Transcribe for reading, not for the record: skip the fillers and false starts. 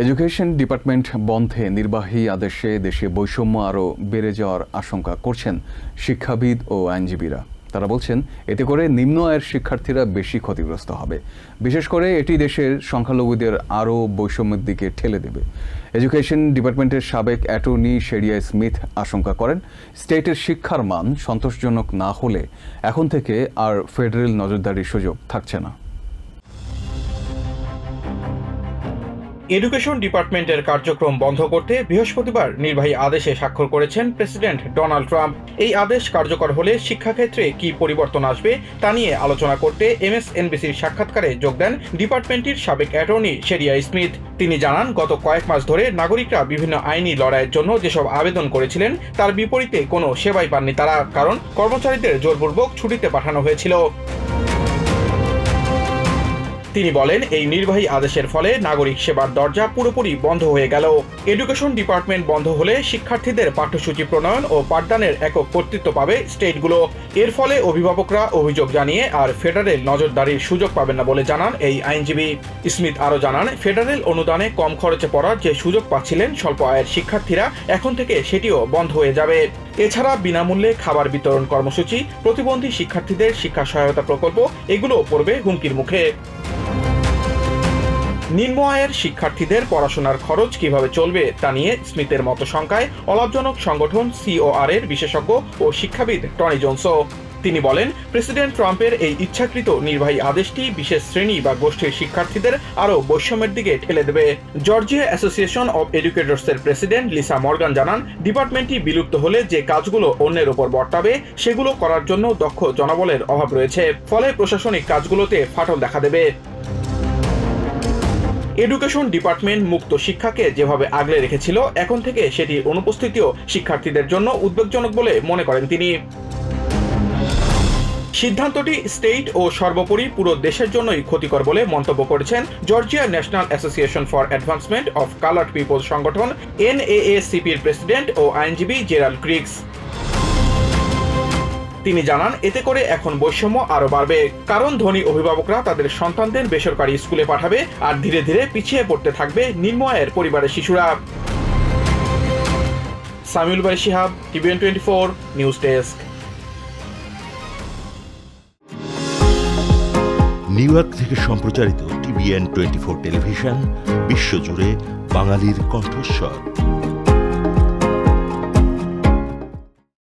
Education department বন্ধে নির্বাহী আদেশে দেশে বৈষম্য আরও বেড়ে যাওয়ার আশঙ্কা করছেন শিক্ষাবিদ ও আইনজীবীরা। তারা বলছেন এতে করে নিম্ন আয়ের শিক্ষার্থীরা বেশি ক্ষতিগ্রস্ত হবে। বিশেষ করে এটি দেশের সংখ্যালঘুদের আরও বৈষম্যের দিকে ঠেলে দেবে। এডুকেশন ডিপার্টমেন্টের সাবেক অ্যাটর্নি শেরিয়া স্মিথ আশঙ্কা করেন, স্টেটের শিক্ষার মান সন্তোষজনক না হলে এখন থেকে আর ফেডারেল নজরদারির সুযোগ থাকছে না। এডুকেশন ডিপার্টমেন্টের কার্যক্রম বন্ধ করতে বৃহস্পতিবার নির্বাহী আদেশে স্বাক্ষর করেছেন প্রেসিডেন্ট ডোনাল্ড ট্রাম্প। এই আদেশ কার্যকর হলে শিক্ষাক্ষেত্রে কি পরিবর্তন আসবে তা নিয়ে আলোচনা করতে MSNBCর সাক্ষাৎকারে যোগ দেন ডিপার্টমেন্টটির সাবেক অ্যাটর্নি শেরিয়া স্মিথ। তিনি জানান, গত কয়েক মাস ধরে নাগরিকরা বিভিন্ন আইনি লড়াইয়ের জন্য যেসব আবেদন করেছিলেন তার বিপরীতে কোনো সেবাই পাননি তারা, কারণ কর্মচারীদের জোরপূর্বক ছুটিতে পাঠানো হয়েছিল। তিনি বলেন, এই নির্বাহী আদেশের ফলে নাগরিক সেবার দরজা পুরোপুরি বন্ধ হয়ে গেল। এডুকেশন ডিপার্টমেন্ট বন্ধ হলে শিক্ষার্থীদের পাঠ্যসূচি প্রণয়ন ও পাঠদানের একক কর্তৃত্ব পাবে স্টেটগুলো। এর ফলে অভিভাবকরা অভিযোগ জানিয়ে আর ফেডারেল নজরদারির সুযোগ পাবেন না বলে জানান এই আইনজীবী। স্মিথ আরও জানান, ফেডারেল অনুদানে কম খরচে পড়ার যে সুযোগ পাচ্ছিলেন স্বল্প আয়ের শিক্ষার্থীরা, এখন থেকে সেটিও বন্ধ হয়ে যাবে। এছাড়া বিনামূল্যে খাবার বিতরণ কর্মসূচি, প্রতিবন্ধী শিক্ষার্থীদের শিক্ষা সহায়তা প্রকল্প এগুলোও পড়বে হুমকির মুখে। নিম্ন আয়ের শিক্ষার্থীদের পড়াশোনার খরচ কিভাবে চলবে তা নিয়ে স্মিথের মতো শঙ্কায় অলাভজনক সংগঠন COR এর বিশেষজ্ঞ ও শিক্ষাবিদ টনি জোনসও। তিনি বলেন, প্রেসিডেন্ট ট্রাম্পের এই ইচ্ছাকৃত নির্বাহী আদেশটি বিশেষ শ্রেণী বা গোষ্ঠীর শিক্ষার্থীদের আরও বৈষম্যের দিকে ঠেলে দেবে। জর্জিয়া অ্যাসোসিয়েশন অব এডুকেটরসের প্রেসিডেন্ট লিসা মর্গান জানান, ডিপার্টমেন্টটি বিলুপ্ত হলে যে কাজগুলো অন্যের ওপর বর্তাবে সেগুলো করার জন্য দক্ষ জনবলের অভাব রয়েছে, ফলে প্রশাসনিক কাজগুলোতে ফাটল দেখা দেবে। এডুকেশন ডিপার্টমেন্ট মুক্ত শিক্ষাকে যেভাবে আগলে রেখেছিল, এখন থেকে সেটির অনুপস্থিতিও শিক্ষার্থীদের জন্য উদ্বেগজনক বলে মনে করেন তিনি। সিদ্ধান্তটি স্টেট ও সর্বোপরি পুরো দেশের জন্যই ক্ষতিকর বলে মন্তব্য করেছেন Georgia national association for advancement of coloured people সংগঠন NAACPর প্রেসিডেন্ট ও আইনজীবী জেরাল্ড ক্রিগস। তিনি জানান, এতে করে এখন বৈষম্য আরও বাড়বে, কারণ ধনী অভিভাবকরা তাদের সন্তানদের বেসরকারি স্কুলে পাঠাবে আর ধীরে ধীরে পিছিয়ে পড়তে থাকবে নিম্ন আয়ের পরিবারের শিশুরা। সামিউল ভাই Shihab, TVN 24 news desk. New York থেকে সম্প্রচারিত TVN 24 টেলিভিশন বিশ্বজুড়ে বাঙালির কণ্ঠস্বর।